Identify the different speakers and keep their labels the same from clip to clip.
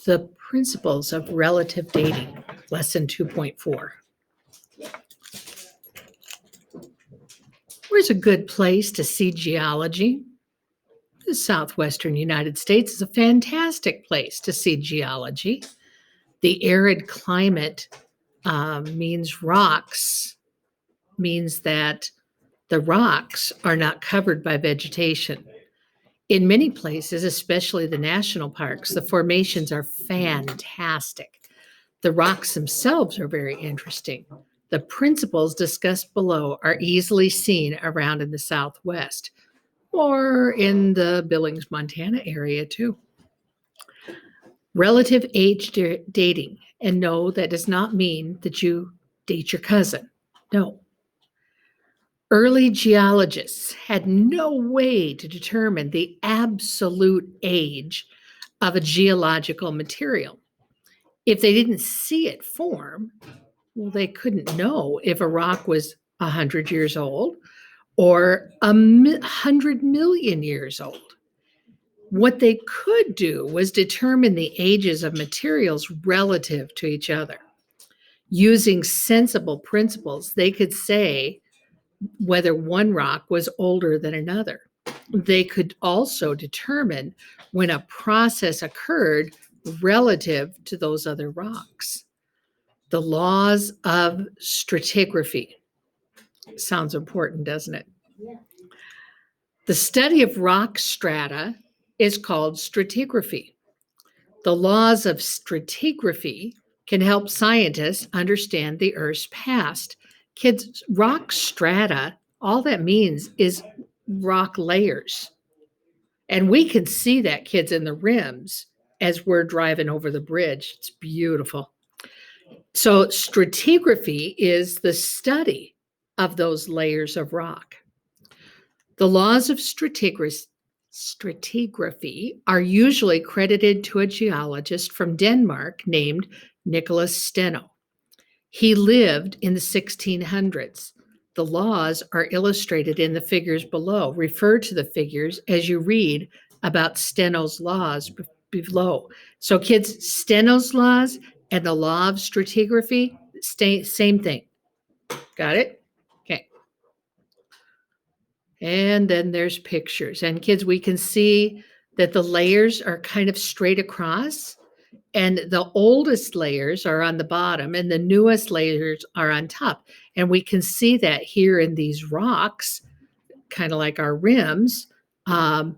Speaker 1: The principles of relative dating, lesson 2.4. Where's a good place to see geology? The southwestern United States is a fantastic place to see geology. The arid climate means that the rocks are not covered by vegetation. In many places, especially the national parks, the formations are fantastic. The rocks themselves are very interesting. The principles discussed below are easily seen around in the Southwest or in the Billings, Montana area too. Relative age dating. And no, that does not mean that you date your cousin. No. Early geologists had no way to determine the absolute age of a geological material. If they didn't see it form, well, they couldn't know if a rock was 100 years old or 100 million years old. What they could do was determine the ages of materials relative to each other. Using sensible principles, they could say whether one rock was older than another. They could also determine when a process occurred relative to those other rocks. The laws of stratigraphy. Sounds important, doesn't it? Yeah. The study of rock strata is called stratigraphy. The laws of stratigraphy can help scientists understand the Earth's past. Kids, rock strata, all that means is rock layers. And we can see that, kids, in the rims as we're driving over the bridge. It's beautiful. So stratigraphy is the study of those layers of rock. The laws of stratigraphy are usually credited to a geologist from Denmark named Nicholas Steno. He lived in the 1600s. The laws are illustrated in the figures below. Refer to the figures as you read about Steno's laws below. So kids, Steno's laws and the law of stratigraphy, same thing. Got it? Okay. And then there's pictures. And kids, we can see that the layers are kind of straight across. And the oldest layers are on the bottom and the newest layers are on top. And we can see that here in these rocks, kind of like our rims. And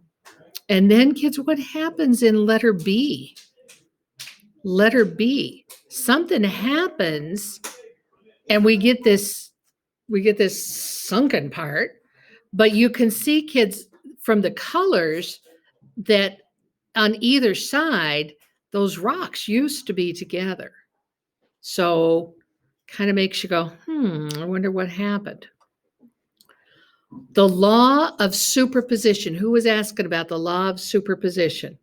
Speaker 1: then, kids, what happens in letter B? Letter B, something happens and we get this sunken part, but you can see, kids, from the colors that on either side, those rocks used to be together. So kind of makes you go, I wonder what happened. The law of superposition. Who was asking about the law of superposition?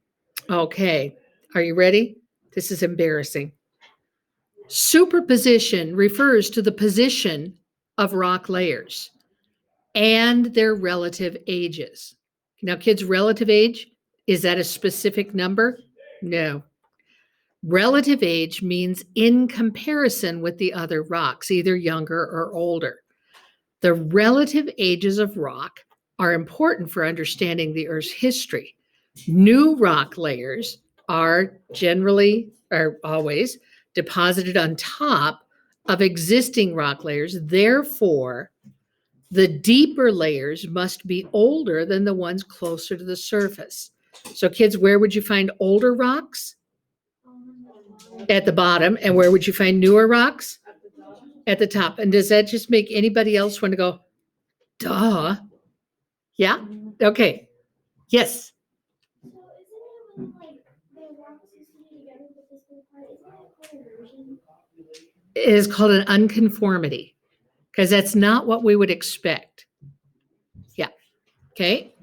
Speaker 1: Okay, are you ready? This is embarrassing. Superposition refers to the position of rock layers and their relative ages. Now, kids, relative age, is that a specific number? No. Relative age means in comparison with the other rocks, either younger or older. The relative ages of rock are important for understanding the Earth's history. New rock layers are always deposited on top of existing rock layers. Therefore, the deeper layers must be older than the ones closer to the surface. So, kids, where would you find older rocks? At the bottom. And where would you find newer rocks? At the top. And does that just make anybody else want to go, duh? Yeah? Okay. Yes. It is called an unconformity because that's not what we would expect. Yeah. Okay.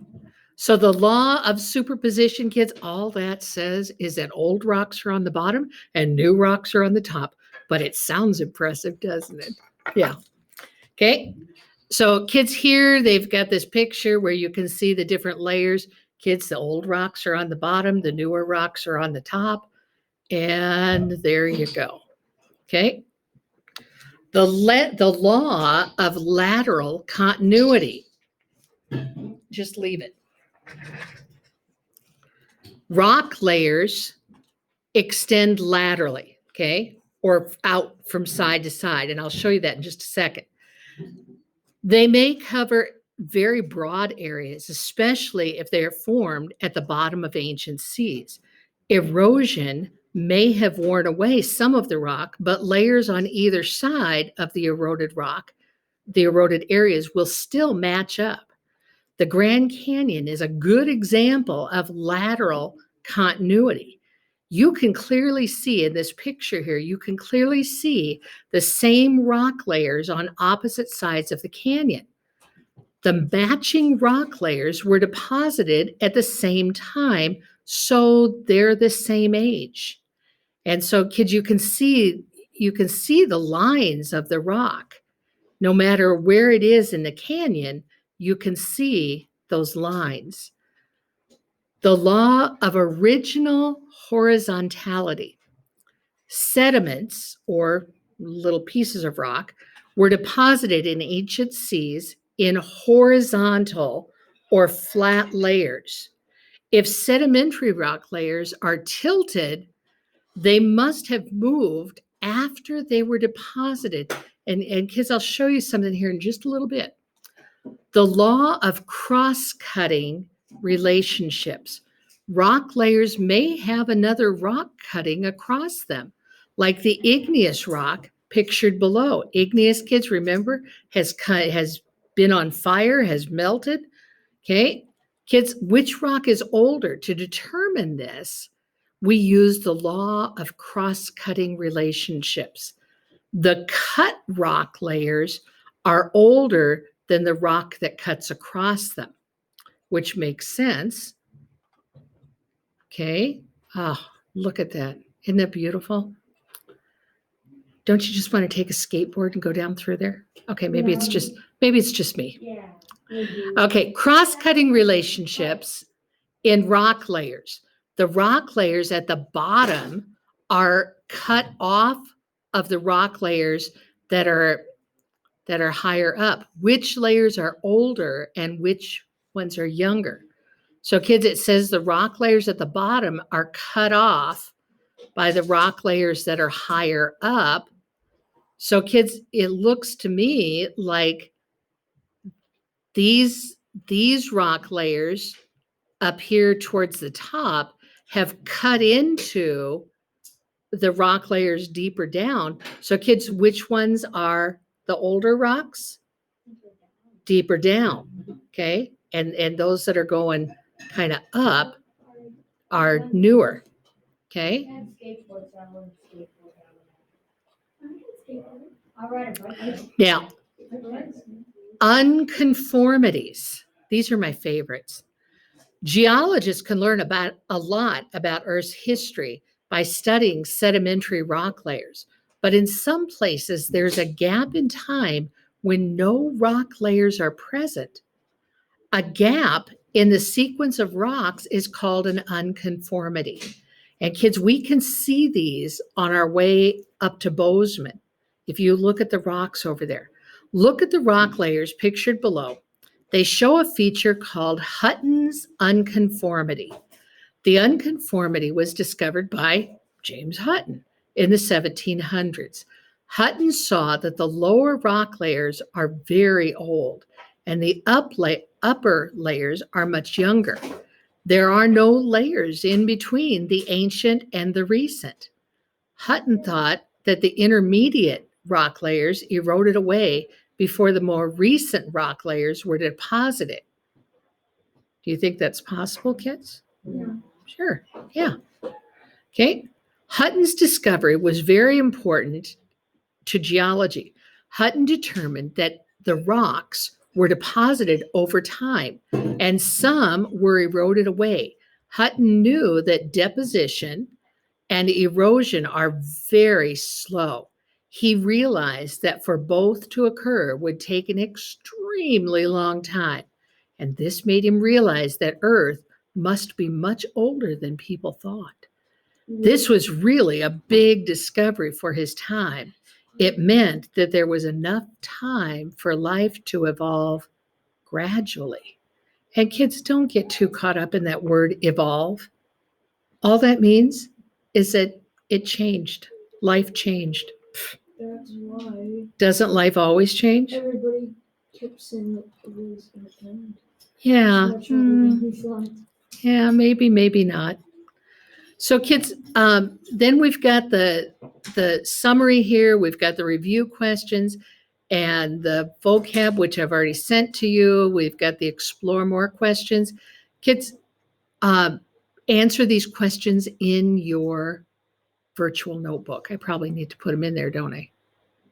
Speaker 1: So the law of superposition, kids, all that says is that old rocks are on the bottom and new rocks are on the top. But it sounds impressive, doesn't it? Yeah. Okay. So kids, here they've got this picture where you can see the different layers. Kids, the old rocks are on the bottom, the newer rocks are on the top. And there you go. Okay. The law of lateral continuity. Just leave it. Rock layers extend laterally, okay, or out from side to side. And I'll show you that in just a second. They may cover very broad areas, especially if they are formed at the bottom of ancient seas. Erosion may have worn away some of the rock, but layers on either side of the eroded rock, the eroded areas, will still match up. The Grand Canyon is a good example of lateral continuity. You can clearly see in this picture here, you can clearly see the same rock layers on opposite sides of the canyon. The matching rock layers were deposited at the same time, so they're the same age. And so, kids, you can see the lines of the rock. No matter where it is in the canyon, you can see those lines. The law of original horizontality. Sediments, or little pieces of rock, were deposited in ancient seas in horizontal or flat layers. If sedimentary rock layers are tilted, they must have moved after they were deposited. And kids, I'll show you something here in just a little bit. The law of cross-cutting relationships. Rock layers may have another rock cutting across them, like the igneous rock pictured below. Igneous, kids, remember, has been on fire, has melted. Okay, kids, which rock is older? To determine this, we use the law of cross-cutting relationships. The cut rock layers are older than the rock that cuts across them, which makes sense. Okay. Oh, look at that. Isn't that beautiful? Don't you just want to take a skateboard and go down through there? Okay, maybe it's just me.
Speaker 2: Yeah.
Speaker 1: Okay, cross-cutting relationships in rock layers. The rock layers at the bottom are cut off of the rock layers that are higher up. Which layers are older and which ones are younger? So kids, it says the rock layers at the bottom are cut off by the rock layers that are higher up. So kids, it looks to me like these rock layers up here towards the top have cut into the rock layers deeper down. So kids, which ones are the older rocks? Deeper down. Okay. And those that are going kind of up are newer. Okay. Now, unconformities. These are my favorites. Geologists can learn about a lot about Earth's history by studying sedimentary rock layers. But in some places, there's a gap in time when no rock layers are present. A gap in the sequence of rocks is called an unconformity. And kids, we can see these on our way up to Bozeman. If you look at the rocks over there, look at the rock layers pictured below. They show a feature called Hutton's unconformity. The unconformity was discovered by James Hutton in the 1700s. Hutton saw that the lower rock layers are very old and the upper layers are much younger. There are no layers in between the ancient and the recent. Hutton thought that the intermediate rock layers eroded away before the more recent rock layers were deposited. Do you think that's possible, kids?
Speaker 2: Yeah.
Speaker 1: Sure. Yeah. Okay. Hutton's discovery was very important to geology. Hutton determined that the rocks were deposited over time and some were eroded away. Hutton knew that deposition and erosion are very slow. He realized that for both to occur would take an extremely long time. And this made him realize that Earth must be much older than people thought. This was really a big discovery for his time. It meant that there was enough time for life to evolve gradually. And kids, don't get too caught up in that word evolve. All that means is that it changed. Life changed.
Speaker 2: That's why.
Speaker 1: Doesn't life always change?
Speaker 2: Everybody kept saying that it was independent.
Speaker 1: Yeah.
Speaker 2: Much older than we thought.
Speaker 1: Yeah, maybe not. So kids, then we've got the summary here. We've got the review questions and the vocab, which I've already sent to you. We've got the explore more questions. Kids, answer these questions in your virtual notebook. I probably need to put them in there, don't I?